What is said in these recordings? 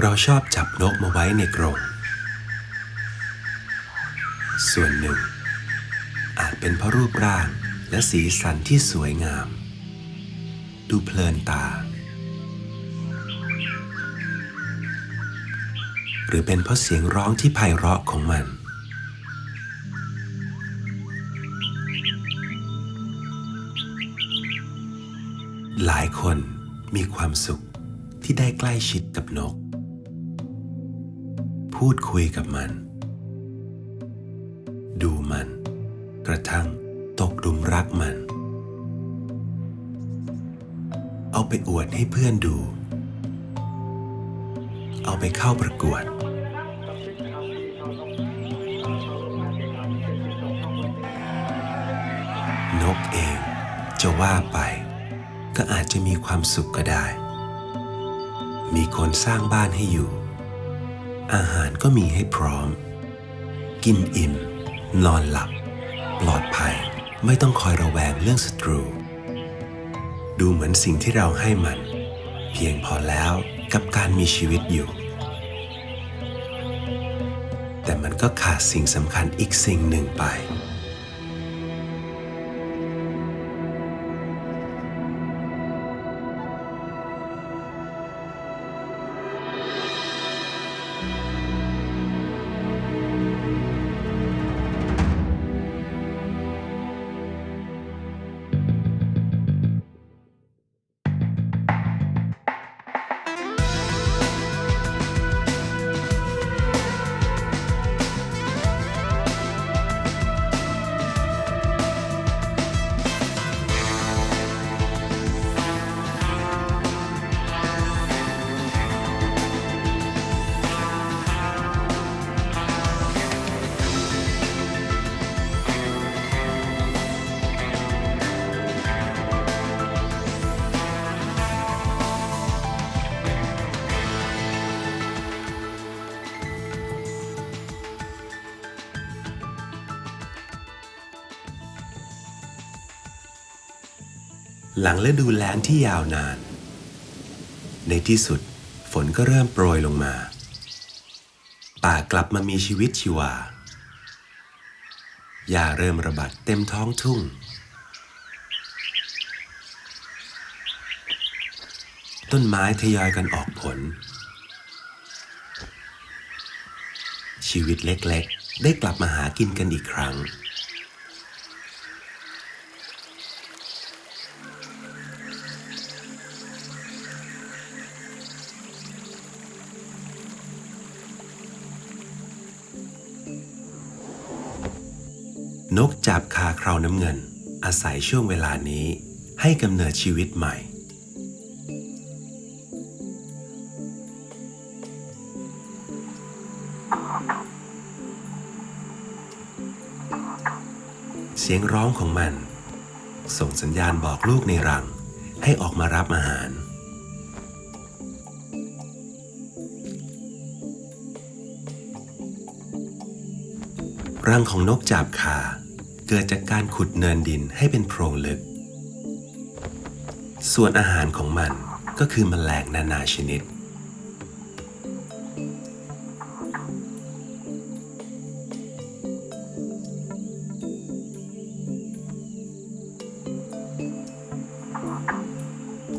เราชอบจับนกมาไว้ในกรงส่วนหนึ่งอาจเป็นเพราะรูปร่างและสีสันที่สวยงามดูเพลินตาหรือเป็นเพราะเสียงร้องที่ไพเราะของมันหลายคนมีความสุขที่ได้ใกล้ชิดกับนกพูดคุยกับมันดูมันกระทั่งตกหลุมรักมันเอาไปอวดให้เพื่อนดูเอาไปเข้าประกวดนกเองจะว่าไปก็อาจจะมีความสุขก็ได้มีคนสร้างบ้านให้อยู่อาหารก็มีให้พร้อมกินอิ่มนอนหลับปลอดภัยไม่ต้องคอยระแวงเรื่องศัตรูดูเหมือนสิ่งที่เราให้มันเพียงพอแล้วกับการมีชีวิตอยู่แต่มันก็ขาดสิ่งสำคัญอีกสิ่งหนึ่งไปหลังฤดูแล้งที่ยาวนานในที่สุดฝนก็เริ่มโปรยลงมาป่ากลับมามีชีวิตชีวาหญ้าเริ่มระบาดเต็มท้องทุ่งต้นไม้ทยอยกันออกผลชีวิตเล็กๆได้กลับมาหากินกันอีกครั้งนกจาบคาคราวน้ำเงินอาศัยช่วงเวลานี้ให้กำเนิดชีวิตใหม่เสียงร้องของมันส่งสัญญาณบอกลูกในรังให้ออกมารับอาหารรังของนกจาบคาเกิดจากการขุดเนินดินให้เป็นโพรงลึกส่วนอาหารของมันก็คือแมลงนานาชนิด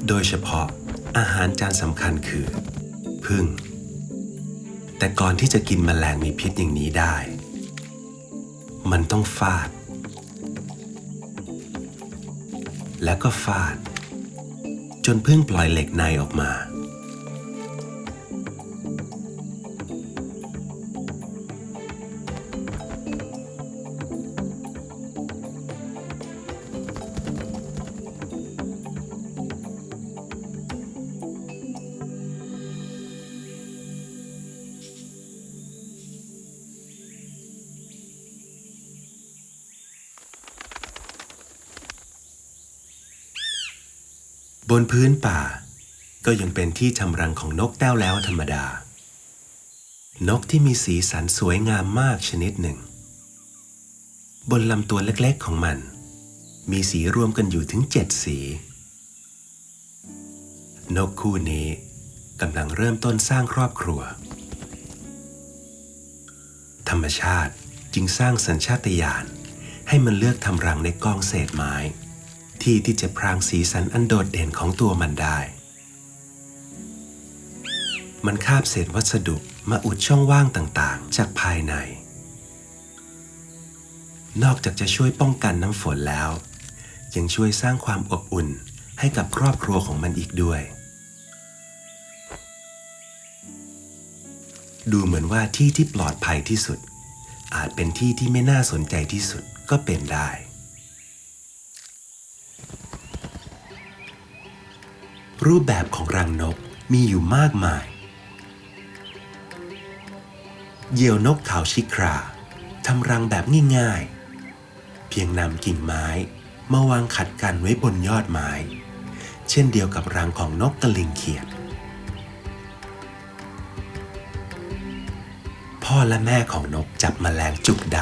โดยเฉพาะอาหารจานสำคัญคือผึ้งแต่ก่อนที่จะกินแมลงมีพิษอย่างนี้ได้มันต้องฟาดแล้วก็ฟาดจนผึ้งปล่อยเหล็กในออกมาบนพื้นป่าก็ยังเป็นที่ทำรังของนกแต้วแล้วธรรมดานกที่มีสีสันสวยงามมากชนิดหนึ่งบนลำตัวเล็กๆของมันมีสีรวมกันอยู่ถึง7 สีนกคู่นี้ กำลังเริ่มต้นสร้างครอบครัวธรรมชาติจึงสร้างสัญชาตญาณให้มันเลือกทำรังในกองเศษไม้ที่จะพรางสีสันอันโดดเด่นของตัวมันได้มันคาบเศษวัสดุมาอุดช่องว่างต่างๆจากภายในนอกจากจะช่วยป้องกันน้ำฝนแล้วยังช่วยสร้างความอบอุ่นให้กับครอบครัวของมันอีกด้วยดูเหมือนว่าที่ที่ปลอดภัยที่สุดอาจเป็นที่ที่ไม่น่าสนใจที่สุดก็เป็นได้รูปแบบของรังนกมีอยู่มากมายเหยี่ยวนกเขาชิคราทำรังแบบง่ายๆเพียงนำกิ่งไม้มาวางขัดกันไว้บนยอดไม้เช่นเดียวกับรังของนกกระลิงเขียดพ่อและแม่ของนกจับแมลงจุกด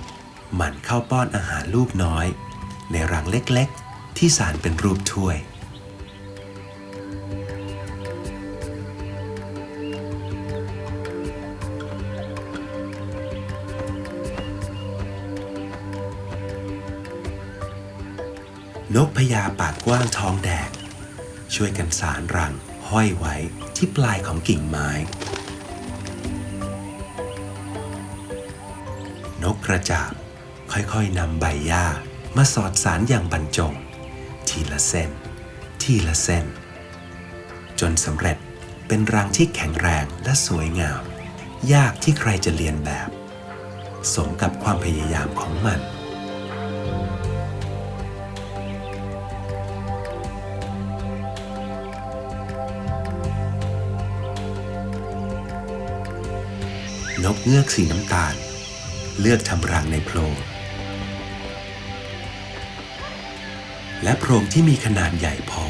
ำหมั่นเข้าป้อนอาหารลูกน้อยในรังเล็กๆที่สานเป็นรูปถ้วยนกพญาปากกว้างท้องแดงช่วยกันสานรังห้อยไว้ที่ปลายของกิ่งไม้นกกระจาบค่อยๆนำใบหญ้ามาสอดสานอย่างบรรจงทีละเส้นทีละเส้นจนสำเร็จเป็นรังที่แข็งแรงและสวยงามยากที่ใครจะเรียนแบบสมกับความพยายามของมันนกเงือกสีน้ำตาลเลือกทำรังในโพรงและโพรงที่มีขนาดใหญ่พอ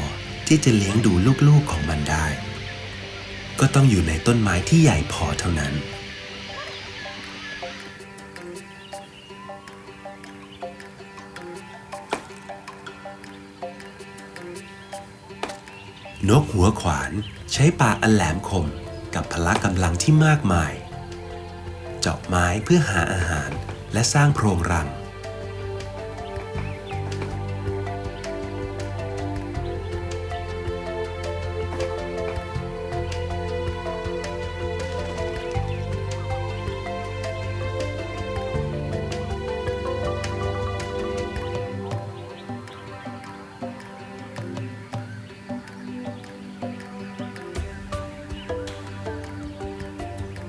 ที่จะเลี้ยงดูลูกๆของมันได้ก็ต้องอยู่ในต้นไม้ที่ใหญ่พอเท่านั้นนกหัวขวานใช้ปากอันแหลมคมกับพละกำลังที่มากมายเจาะไม้เพื่อหาอาหารและสร้างโพรงรัง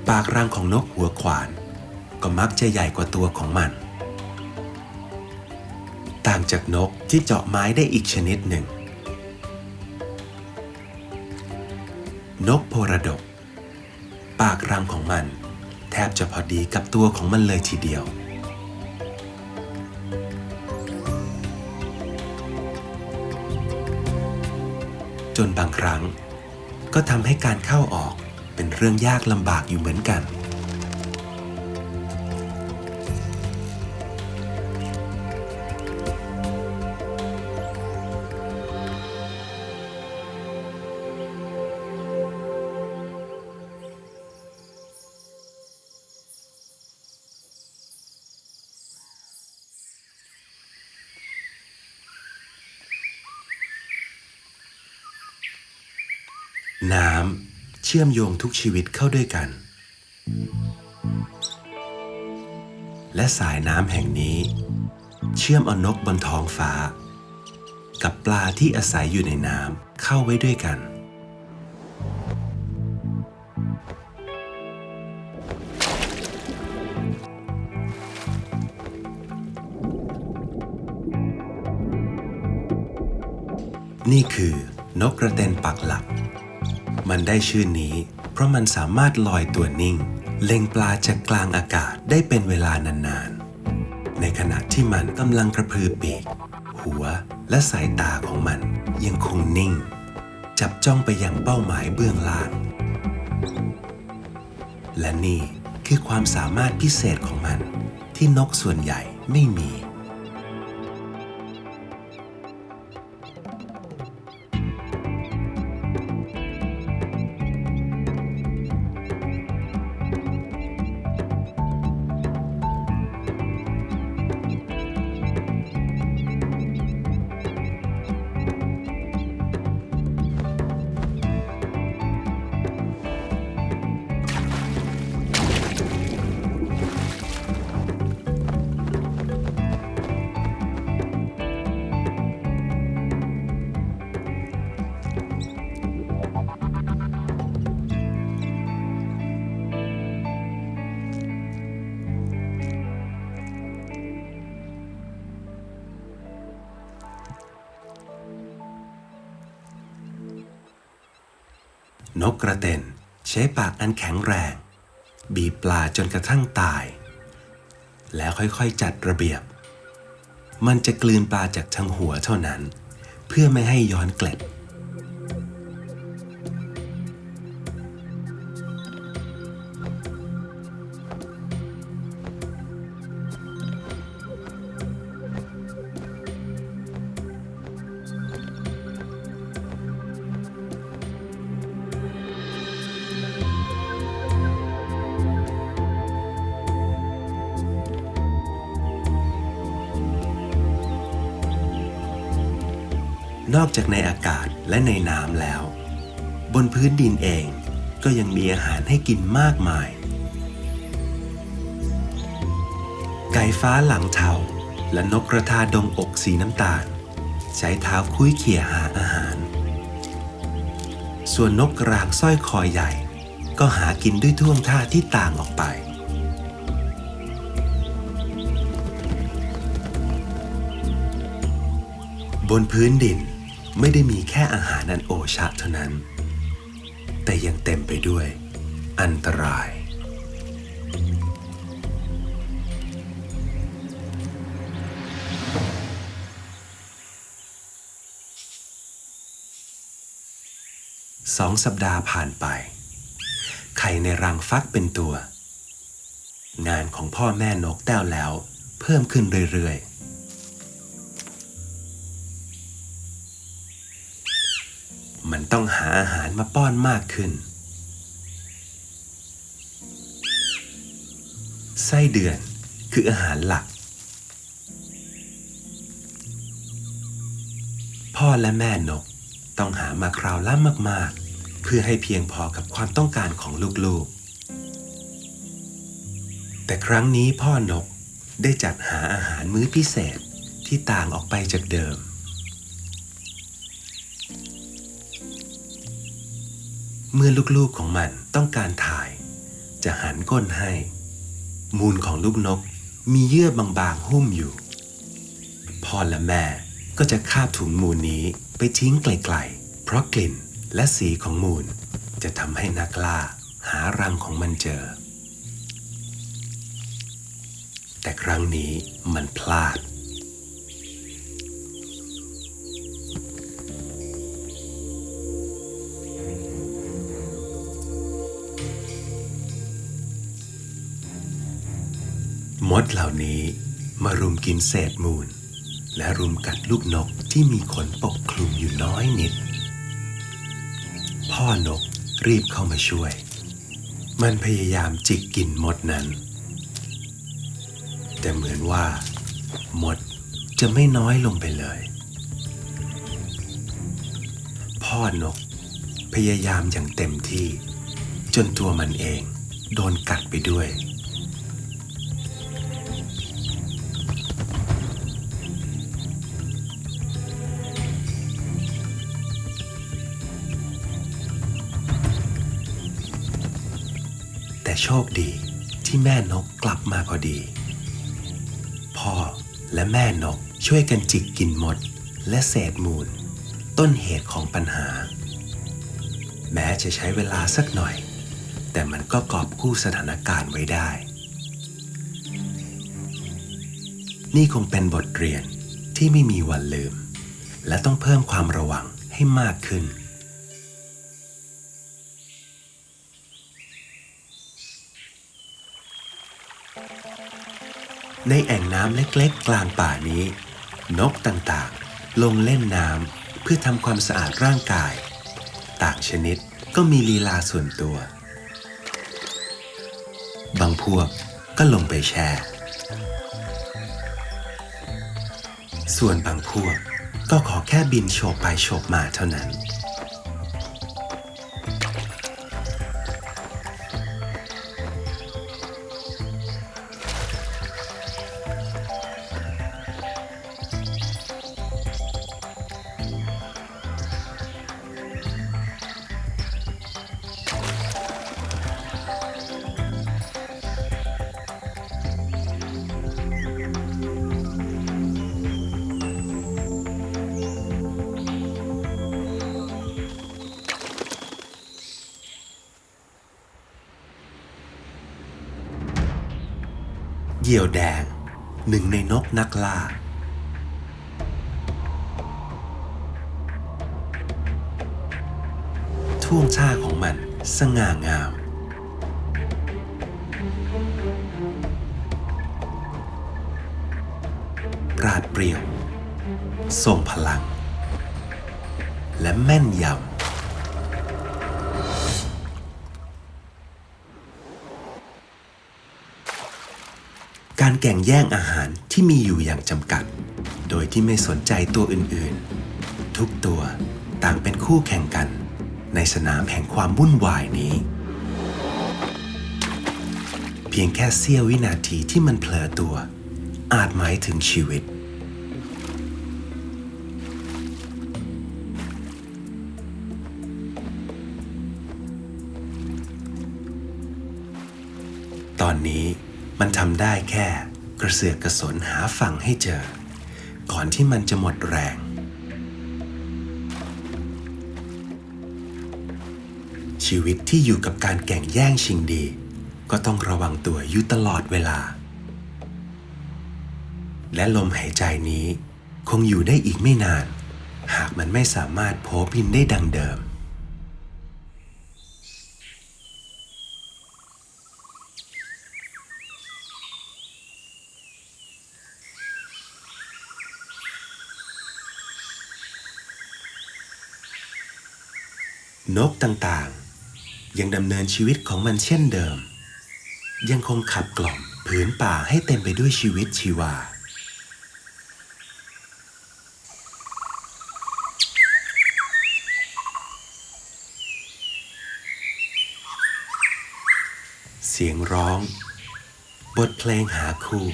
ปากรังของนกหัวขวานก็มักจะใหญ่กว่าตัวของมันต่างจากนกที่เจาะไม้ได้อีกชนิดหนึ่งนกโพระดกปากรังของมันแทบจะพอดีกับตัวของมันเลยทีเดียวจนบางครั้งก็ทำให้การเข้าออกเป็นเรื่องยากลำบากอยู่เหมือนกันน้ำเชื่อมโยงทุกชีวิตเข้าด้วยกันและสายน้ำแห่งนี้เชื่อมเอานกบนท้องฟ้ากับปลาที่อาศัยอยู่ในน้ำเข้าไว้ด้วยกันนี่คือนกกระเต็นปักหลักมันได้ชื่อนี้เพราะมันสามารถลอยตัวนิ่งเล็งปลาจากกลางอากาศได้เป็นเวลานานๆในขณะที่มันกำลังกระพือปีกหัวและสายตาของมันยังคงนิ่งจับจ้องไปยังเป้าหมายเบื้องล่างและนี่คือความสามารถพิเศษของมันที่นกส่วนใหญ่ไม่มี นกกระเต็นใช้ปากอันแข็งแรงบีบปลาจนกระทั่งตายแล้วค่อยๆจัดระเบียบมันจะกลืนปลาจากทางหัวเท่านั้นเพื่อไม่ให้ย้อนเกล็ดนอกจากในอากาศและในน้ำแล้วบนพื้นดินเองก็ยังมีอาหารให้กินมากมายไก่ฟ้าหลังเทาและนกกระทาดงอกสีน้ำตาลใช้เท้าคุ้ยเขี่ยหาอาหารส่วนนกกระรางสร้อยคอใหญ่ก็หากินด้วยท่วงท่าที่ต่างออกไปบนพื้นดินไม่ได้มีแค่อาหารอันโอชะเท่านั้นแต่ยังเต็มไปด้วยอันตราย2 สัปดาห์ผ่านไปไข่ในรังฟักเป็นตัวงานของพ่อแม่นกแต้วแล้วเพิ่มขึ้นเรื่อยๆมันต้องหาอาหารมาป้อนมากขึ้นไส้เดือนคืออาหารหลักพ่อและแม่นกต้องหามาคราวละมากๆเพื่อให้เพียงพอกับความต้องการของลูกๆแต่ครั้งนี้พ่อนกได้จัดหาอาหารมื้อพิเศษที่ต่างออกไปจากเดิมเมื่อลูกๆของมันต้องการถ่ายจะหันก้นให้มูลของลูกนกมีเยื่อบางๆหุ้มอยู่พ่อและแม่ก็จะคาบถุงมูลนี้ไปทิ้งไกลๆเพราะกลิ่นและสีของมูลจะทำให้นักล่าหารังของมันเจอแต่ครั้งนี้มันพลาดมดเหล่านี้มารุมกินเศษมูลและรุมกัดลูกนกที่มีขนปกคลุมอยู่น้อยนิดพ่อนกรีบเข้ามาช่วยมันพยายามจิกกินมดนั้นแต่เหมือนว่ามดจะไม่น้อยลงไปเลยพ่อนกพยายามอย่างเต็มที่จนตัวมันเองโดนกัดไปด้วยแต่โชคดีที่แม่นกกลับมาพอดีพ่อและแม่นกช่วยกันจิกกินมดและเศษมูลต้นเหตุของปัญหาแม้จะใช้เวลาสักหน่อยแต่มันก็กอบกู้สถานการณ์ไว้ได้นี่คงเป็นบทเรียนที่ไม่มีวันลืมและต้องเพิ่มความระวังให้มากขึ้นในแอ่งน้ำเล็กๆกลางป่านี้นกต่างๆลงเล่นน้ำเพื่อทำความสะอาดร่างกายต่างชนิดก็มีลีลาส่วนตัวบางพวกก็ลงไปแช่ส่วนบางพวกก็ขอแค่บินโฉบไปโฉบมาเท่านั้น เหยี่ยวแดงหนึ่งในนกนักล่าท่วงท่าของมันสง่างามปราดเปรียวทรงพลังและแม่นยำการแข่งแย่งอาหารที่มีอยู่อย่างจำกัดโดยที่ไม่สนใจตัวอื่นๆทุกตัวต่างเป็นคู่แข่งกันในสนามแห่งความวุ่นวายนี้เพียงแค่เสี้ยววินาทีที่มันเผลอตัวอาจหมายถึงชีวิตตอนนี้มันทำได้แค่กระเสือกกระสนหาฝั่งให้เจอก่อนที่มันจะหมดแรงชีวิตที่อยู่กับการแข่งแย่งชิงดีก็ต้องระวังตัวอยู่ตลอดเวลาและลมหายใจนี้คงอยู่ได้อีกไม่นานหากมันไม่สามารถโผบินได้ดังเดิมนกต่างๆยังดำเนินชีวิตของมันเช่นเดิมยังคงขับกล่อมผืนป่าให้เต็มไปด้วยชีวิตชีวาเสียงร้องบทเพลงหาคู่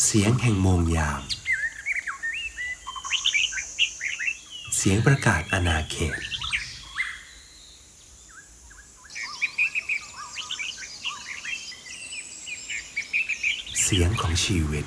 เสียงแห่งโมงยามเสียงประกาศอาณาเขตเสียงของชีวิต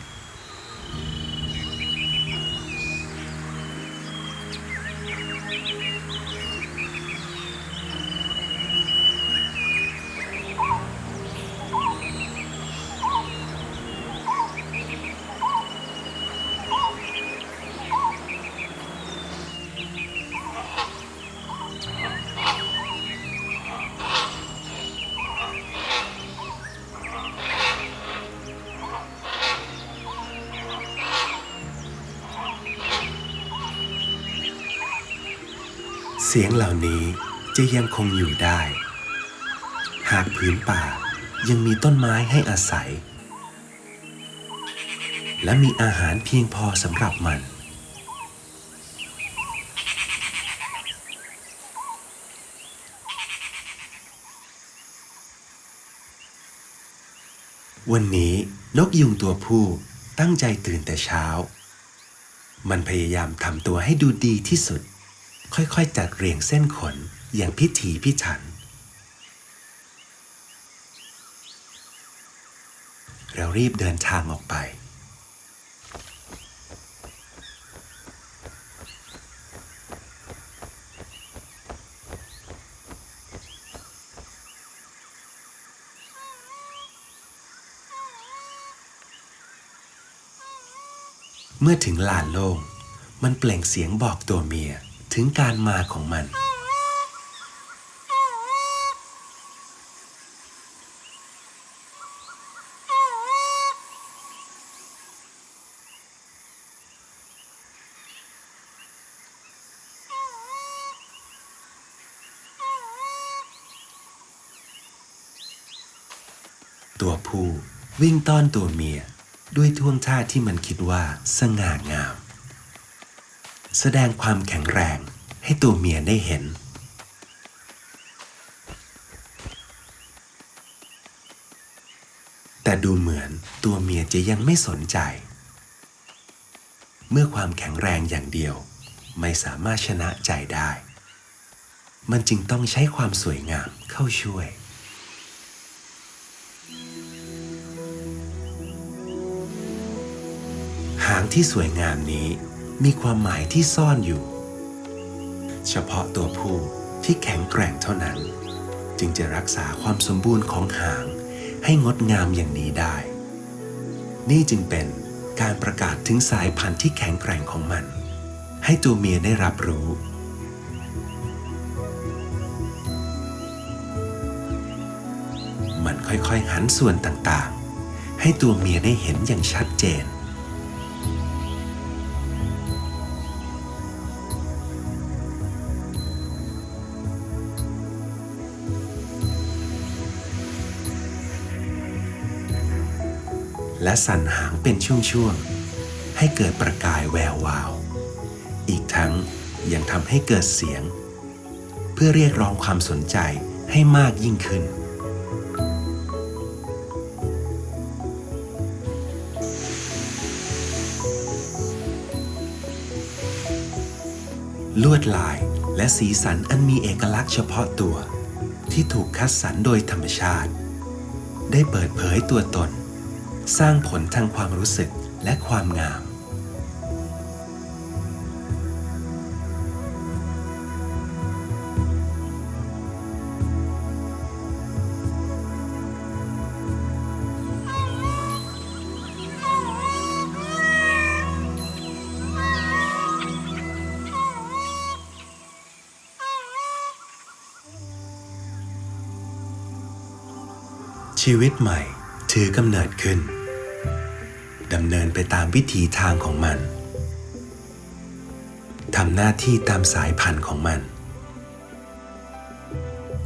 เสียงเหล่านี้จะยังคงอยู่ได้หากผืนป่ายังมีต้นไม้ให้อาศัยและมีอาหารเพียงพอสำหรับมันวันนี้นกยุงตัวผู้ตั้งใจตื่นแต่เช้ามันพยายามทำตัวให้ดูดีที่สุดค่อยๆจัดเรียงเส้นขนอย่างพิถีพิถันเรารีบเดินทางออกไปเมื่อถึงลานโล่งมันเปล่งเสียงบอกตัวเมียถึงการมาของมันตัวผู้วิ่งต้อนตัวเมียด้วยท่วงท่าที่มันคิดว่าสง่างามแสดงความแข็งแรงให้ตัวเมียได้เห็นแต่ดูเหมือนตัวเมียจะยังไม่สนใจเมื่อความแข็งแรงอย่างเดียวไม่สามารถชนะใจได้มันจึงต้องใช้ความสวยงามเข้าช่วยหางที่สวยงามนี้มีความหมายที่ซ่อนอยู่เฉพาะตัวผู้ที่แข็งแกร่งเท่านั้น จึงจะรักษาความสมบูรณ์ของหางให้งดงามอย่างนี้ได้นี่จึงเป็นการประกาศถึงสายพันธุ์ที่แข็งแกร่งของมันให้ตัวเมียได้รับรู้มันค่อยๆหันส่วนต่างๆให้ตัวเมียได้เห็นอย่างชัดเจนและสั่นหางเป็นช่วงๆให้เกิดประกายแวววาวอีกทั้งยังทำให้เกิดเสียงเพื่อเรียกร้องความสนใจให้มากยิ่งขึ้นลวดลายและสีสันอันมีเอกลักษณ์เฉพาะตัวที่ถูกคัดสรรโดยธรรมชาติได้เปิดเผยตัวตนสร้างผลทางความรู้สึกและความงามชีวิตใหม่ถือกำเนิดขึ้นดำเนินไปตามวิถีทางของมันทำหน้าที่ตามสายพันธุ์ของมัน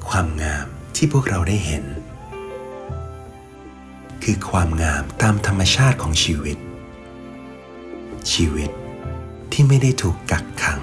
ความงามที่พวกเราได้เห็นคือความงามตามธรรมชาติของชีวิตที่ไม่ได้ถูกกักขัง